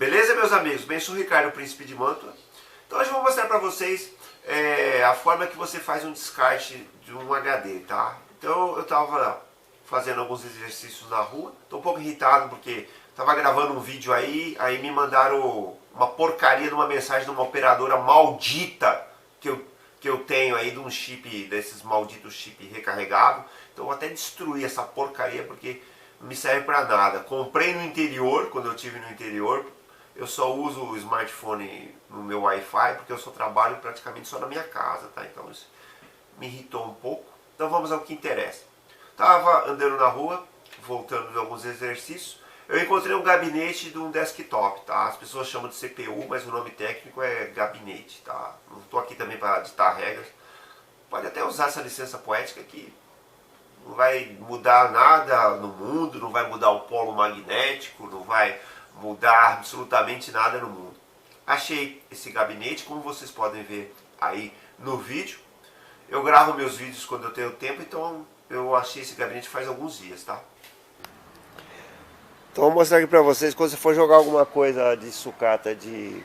Beleza, meus amigos? Bem, sou o Ricardo, Príncipe de Mantua. Então hoje eu vou mostrar para vocês a forma que você faz um descarte de um HD, tá? Então eu estava fazendo alguns exercícios na rua. Estou um pouco irritado porque estava gravando um vídeo aí me mandaram uma porcaria de uma mensagem de uma operadora maldita que eu tenho aí, de um chip, desses malditos chip recarregável. Então eu vou até destruir essa porcaria porque não me serve para nada. Comprei no interior, quando eu estive no interior. Eu só uso o smartphone no meu Wi-Fi porque eu só trabalho praticamente só na minha casa, tá? Então isso me irritou um pouco. Então vamos ao que interessa. Tava andando na rua, voltando de alguns exercícios. Eu encontrei um gabinete de um desktop, tá? As pessoas chamam de CPU, mas o nome técnico é gabinete, tá? Não estou aqui também para ditar regras. Pode até usar essa licença poética que não vai mudar nada no mundo, não vai mudar o polo magnético, não vai mudar absolutamente nada no mundo. Achei esse gabinete, como vocês podem ver aí no vídeo. Eu gravo meus vídeos quando eu tenho tempo, então eu achei esse gabinete faz alguns dias, tá? Então vou mostrar aqui pra vocês, quando você for jogar alguma coisa de sucata de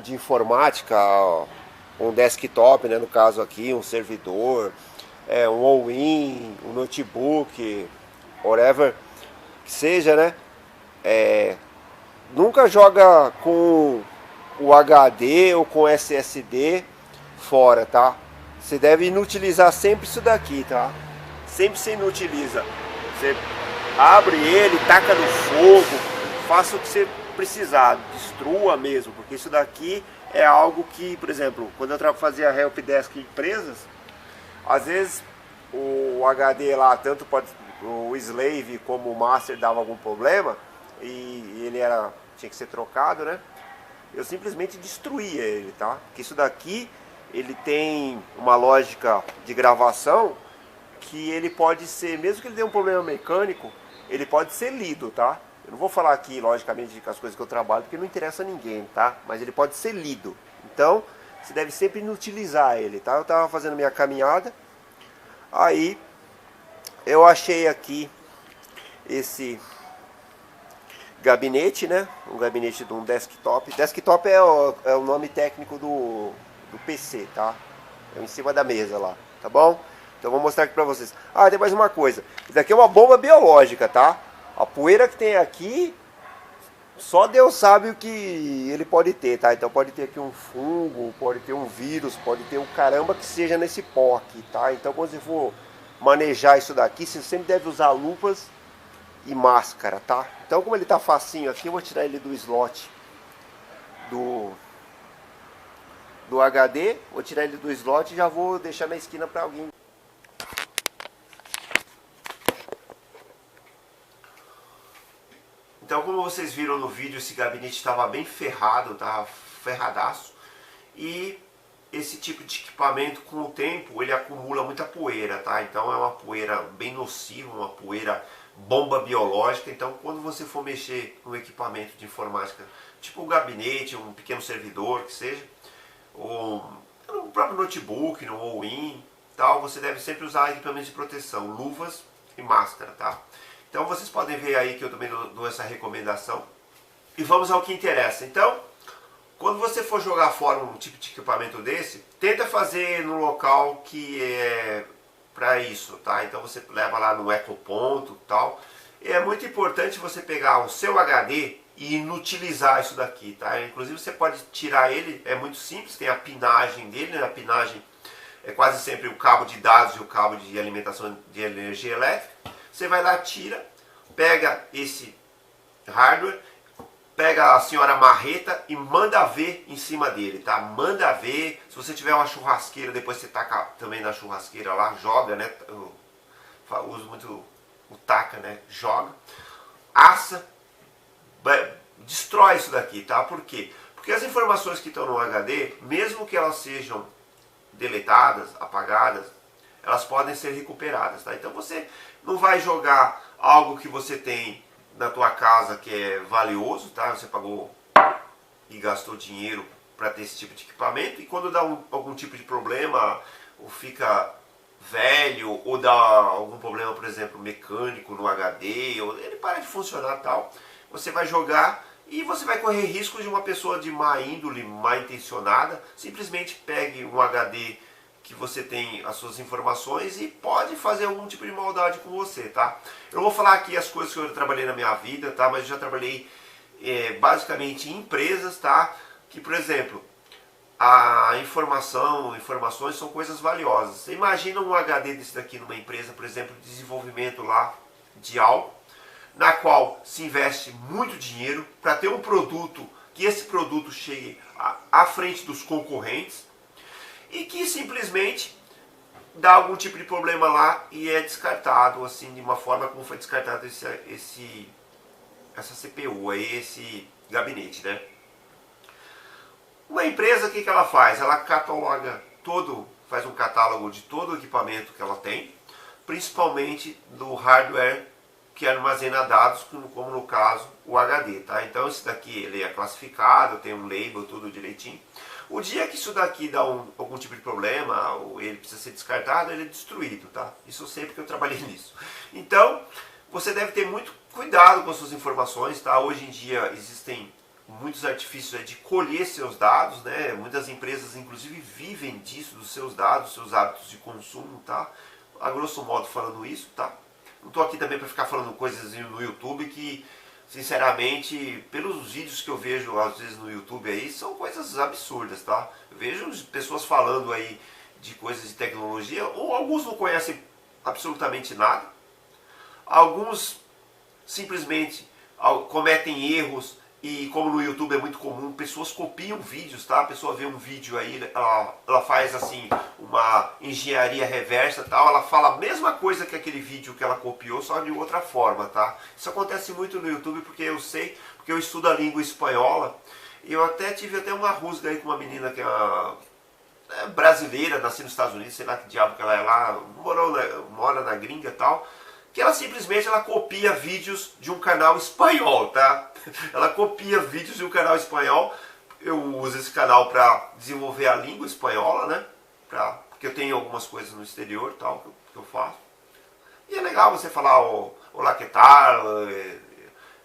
informática, ó, um desktop, né, no caso aqui, um servidor, um all-in, um notebook, whatever que seja, né? Nunca joga com o HD ou com SSD fora, tá? Você deve inutilizar sempre isso daqui, tá? Sempre você inutiliza. Você abre ele, taca no fogo, faça o que você precisar, destrua mesmo, porque isso daqui é algo que, por exemplo, quando eu fazia helpdesk em empresas, às vezes o HD lá, tanto pode, o slave como o master dava algum problema e ele tinha que ser trocado, né? Eu simplesmente destruía ele, tá? Porque isso daqui, ele tem uma lógica de gravação que ele pode ser, mesmo que ele tenha um problema mecânico, ele pode ser lido, tá? Eu não vou falar aqui, logicamente, com as coisas que eu trabalho, porque não interessa a ninguém, tá? Mas ele pode ser lido. Então, você deve sempre inutilizar ele, tá? Eu tava fazendo minha caminhada, aí eu achei aqui esse gabinete, né? Um gabinete de um desktop. Desktop é o nome técnico do PC, tá? É em cima da mesa lá, tá bom? Então vou mostrar aqui pra vocês. Ah, tem mais uma coisa. Isso aqui é uma bomba biológica, tá? A poeira que tem aqui, só Deus sabe o que ele pode ter, tá? Então pode ter aqui um fungo, pode ter um vírus, pode ter o caramba que seja nesse pó aqui, tá? Então quando você for manejar isso daqui, você sempre deve usar luvas e máscara, tá? Então como ele tá facinho aqui, eu vou tirar ele do slot do HD, vou tirar ele do slot e já vou deixar na esquina para alguém. Então, como vocês viram no vídeo, esse gabinete estava bem ferrado, tá? Ferradaço. E esse tipo de equipamento, com o tempo, ele acumula muita poeira, tá? Então é uma poeira bem nociva, uma poeira bomba biológica. Então, quando você for mexer no equipamento de informática, tipo um gabinete, um pequeno servidor, que seja, ou no próprio notebook, no all-in, tal, você deve sempre usar equipamentos de proteção, luvas e máscara, tá? Então vocês podem ver aí que eu também dou essa recomendação. E vamos ao que interessa. Então, quando você for jogar fora um tipo de equipamento desse, tenta fazer no local que é para isso, tá? Então você leva lá no ecoponto e tal. E é muito importante você pegar o seu HD e inutilizar isso daqui, tá? Inclusive você pode tirar ele, é muito simples, tem a pinagem dele, né? A pinagem é quase sempre o cabo de dados e o cabo de alimentação de energia elétrica. Você vai lá, tira, pega esse hardware, pega a senhora marreta e manda ver em cima dele, tá? Manda ver. Se você tiver uma churrasqueira, depois você taca também na churrasqueira lá, joga, né? Eu uso muito o taca, né? Joga, assa, destrói isso daqui, tá? Por quê? Porque as informações que estão no HD, mesmo que elas sejam deletadas, apagadas, elas podem ser recuperadas, tá? Então você não vai jogar algo que você tem na tua casa que é valioso, tá? Você pagou e gastou dinheiro para ter esse tipo de equipamento, e quando dá algum tipo de problema, ou fica velho, ou dá algum problema, por exemplo, mecânico no HD, ou ele para de funcionar, tal, você vai jogar E você vai correr risco de uma pessoa de má índole, má intencionada, simplesmente pegue um HD que você tem as suas informações e pode fazer algum tipo de maldade com você, tá? Eu não vou falar aqui as coisas que eu trabalhei na minha vida, tá? Mas eu já trabalhei basicamente em empresas, tá? Que, por exemplo, informações são coisas valiosas. Você imagina um HD desse daqui numa empresa, por exemplo, de desenvolvimento lá de algo, na qual se investe muito dinheiro para ter um produto, que esse produto chegue à frente dos concorrentes e que simplesmente dá algum tipo de problema lá e é descartado assim de uma forma como foi descartado essa CPU, esse gabinete, né? Uma empresa, o que ela faz? Ela cataloga faz um catálogo de todo o equipamento que ela tem, principalmente do hardware que armazena dados, como no caso o HD, tá? Então esse daqui ele é classificado, tem um label, tudo direitinho. O dia que isso daqui dá algum tipo de problema, ou ele precisa ser descartado, ele é destruído, tá? Isso eu sei porque eu trabalhei nisso. Então, você deve ter muito cuidado com as suas informações, tá? Hoje em dia existem muitos artifícios de colher seus dados, né? Muitas empresas inclusive vivem disso, dos seus dados, seus hábitos de consumo, tá? A grosso modo falando isso, tá? Não estou aqui também para ficar falando coisas no YouTube que, sinceramente, pelos vídeos que eu vejo às vezes no YouTube aí, são coisas absurdas, tá? Eu vejo pessoas falando aí de coisas de tecnologia, ou alguns não conhecem absolutamente nada, alguns simplesmente cometem erros. E como no YouTube é muito comum, pessoas copiam vídeos, tá? A pessoa vê um vídeo aí, ela faz assim, uma engenharia reversa tal, ela fala a mesma coisa que aquele vídeo que ela copiou, só de outra forma, tá? Isso acontece muito no YouTube porque eu sei, porque eu estudo a língua espanhola, e eu tive uma rusga aí com uma menina que é brasileira, nascida nos Estados Unidos, sei lá que diabo que ela é lá, mora na gringa e tal, que ela simplesmente copia vídeos de um canal espanhol, tá? Ela copia vídeos de um canal espanhol. Eu uso esse canal para desenvolver a língua espanhola, né? Porque eu tenho algumas coisas no exterior, tal, que eu faço. E é legal você falar olá, que tal,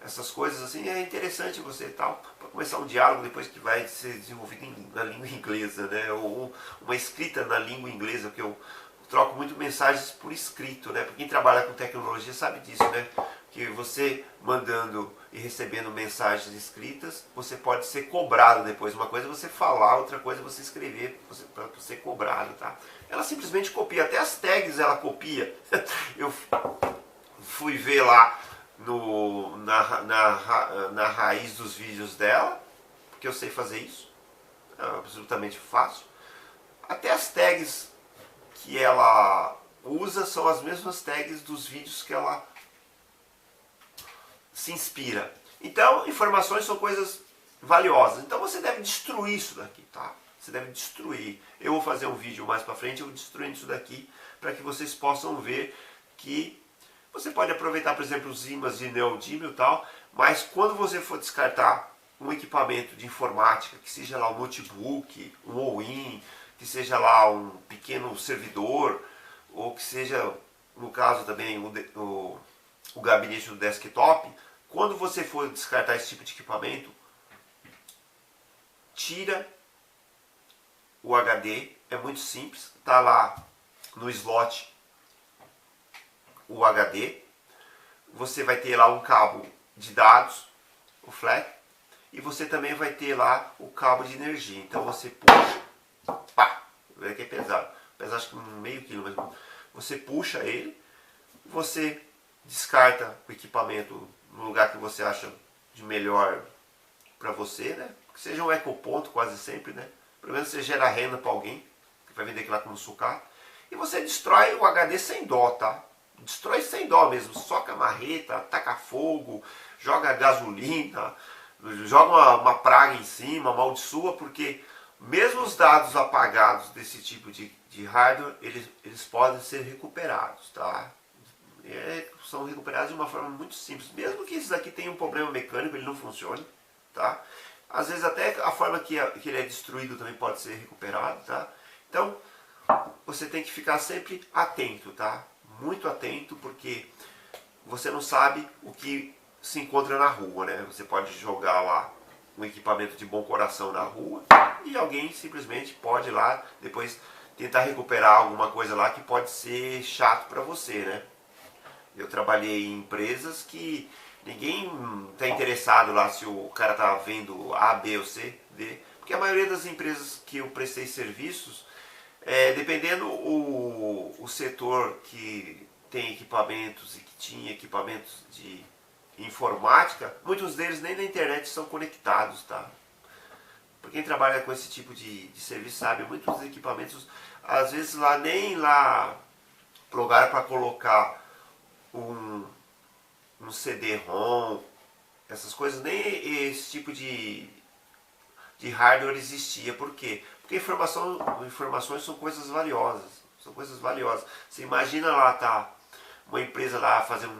essas coisas assim. É interessante você tal, para começar um diálogo depois que vai ser desenvolvido na língua inglesa, né? Ou uma escrita na língua inglesa, que eu troco muito mensagens por escrito, né? Para quem trabalha com tecnologia sabe disso, né? Que você mandando e recebendo mensagens escritas, você pode ser cobrado depois. Uma coisa é você falar, outra coisa é você escrever para ser cobrado, tá? Ela simplesmente copia, até as tags ela copia. Eu fui ver lá na raiz dos vídeos dela, porque eu sei fazer isso, é absolutamente fácil. Até as tags que ela usa são as mesmas tags dos vídeos que ela se inspira. Então, informações são coisas valiosas. Então você deve destruir isso daqui, tá? Você deve destruir. Eu vou fazer um vídeo mais para frente, eu vou destruindo isso daqui, para que vocês possam ver que você pode aproveitar, por exemplo, os ímãs de neodímio e tal, mas quando você for descartar um equipamento de informática, que seja lá um notebook, um all-in, que seja lá um pequeno servidor, ou que seja, no caso também, o gabinete do desktop, quando você for descartar esse tipo de equipamento, tira o HD, é muito simples, está lá no slot o HD, você vai ter lá um cabo de dados, o flat, e você também vai ter lá o cabo de energia. Então você puxa, pá, vê que é pesado, pesa acho que meio quilo, mas você puxa ele, você descarta o equipamento no lugar que você acha de melhor para você, né? Que seja um ecoponto quase sempre, né? Pelo menos você gera renda para alguém que vai vender aquilo lá como sucata. E você destrói o HD sem dó, tá? Destrói sem dó mesmo, soca a marreta, taca fogo, joga gasolina, joga uma praga em cima, amaldiçoa, porque mesmo os dados apagados desse tipo de hardware, eles podem ser recuperados, tá? São recuperados de uma forma muito simples, mesmo que esses aqui tenham um problema mecânico, ele não funcione, tá? Às vezes até a forma que ele é destruído também pode ser recuperado, tá? Então, você tem que ficar sempre atento, tá? Muito atento, porque você não sabe o que se encontra na rua, né? Você pode jogar lá um equipamento de bom coração na rua e alguém simplesmente pode ir lá depois tentar recuperar alguma coisa lá que pode ser chato para você, né? Eu trabalhei em empresas que ninguém está interessado lá se o cara está vendo A, B ou C, D, porque a maioria das empresas que eu prestei serviços, dependendo o setor que tem equipamentos e que tinha equipamentos de informática, muitos deles nem na internet são conectados, tá? Para quem trabalha com esse tipo de serviço sabe, muitos equipamentos, às vezes lá nem lá lugar para colocar um CD-ROM, essas coisas, nem esse tipo de hardware existia. Por quê? Porque informações são coisas valiosas. São coisas valiosas. Você imagina lá, tá? Uma empresa lá fazendo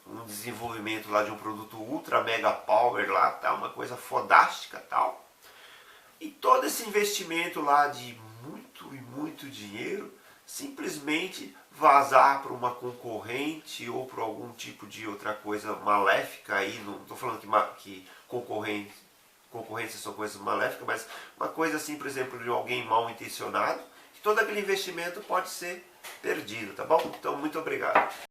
um desenvolvimento lá de um produto ultra mega power lá, tá? Uma coisa fodástica tal. E todo esse investimento lá de muito e muito dinheiro simplesmente vazar para uma concorrente ou para algum tipo de outra coisa maléfica aí, não estou falando que concorrência são coisas maléficas, mas uma coisa assim, por exemplo, de alguém mal intencionado, que todo aquele investimento pode ser perdido, tá bom? Então, muito obrigado.